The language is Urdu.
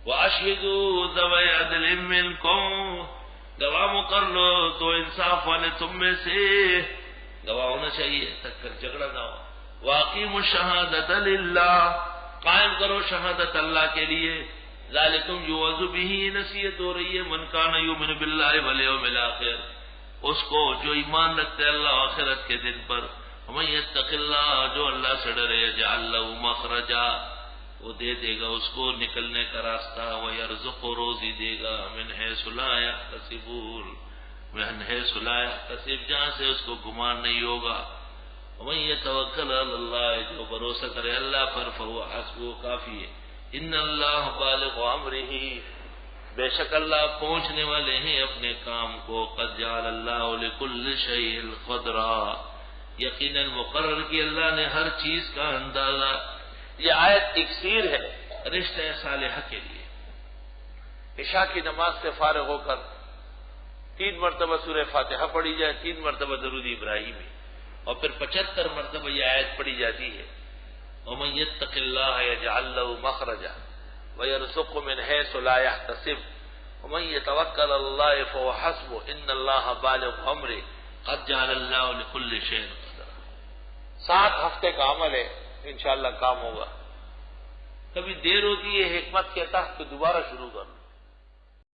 واشهدوا ذوی عدل منکم، گواہ مقرر لو دو انصاف والے تم میں سے، گواہ ہونا چاہیے تک کر جھگڑا نہ ہو۔ واقیموا الشہادۃ للہ، قائم کرو شہادت اللہ کے لیے۔ ذالکم یوعظ بہ، نصیحت ہو رہی ہے من کان یؤمن باللہ والیوم الآخر، اس کو جو ایمان رکھتے ہیں اللہ آخرت کے دن پر۔ ومن یتق اللہ، جو اللہ سے ڈرے، یجعل لہ مخرجا، وہ دے دے گا اس کو نکلنے کا راستہ، ویرزقہ، روزی دے گا، من حیث لا یحتسب، من حیث لا یحتسب، جہاں سے اس کو گمان نہیں ہوگا۔ ومن یتوکل علی اللہ، جو بھروسہ کرے اللہ پر، فہو حسبہ، کافی ہے۔ ان اللہ بالغ امرہ، بے شک اللہ پہنچنے والے ہیں اپنے کام کو۔ قد جعل اللہ لکل شیء قدرا، یقیناً مقرر کی اللہ نے ہر چیز کا اندازہ۔ یہ آیت تکثیر ہے رشتہ صالحہ کے لیے۔ عشاء کی نماز سے فارغ ہو کر 3 مرتبہ سورہ فاتحہ پڑھی جائے، 3 مرتبہ درود ابراہیمی، اور پھر 75 مرتبہ یہ آیت پڑھی جاتی ہے، ومن یتق اللہ یجعل لہ مخرجا ویرزقہ من حیث لا یحتسب ومن یتوکل علی اللہ فہو حسبہ ان اللہ بالغ امرہ قد جعل اللہ لکل شیء قدرا۔ 7 ہفتے کا عمل ہے، انشاءاللہ کام ہوگا۔ کبھی دیر ہوتی ہے، حکمت کہتا ہے کہ دوبارہ شروع کر۔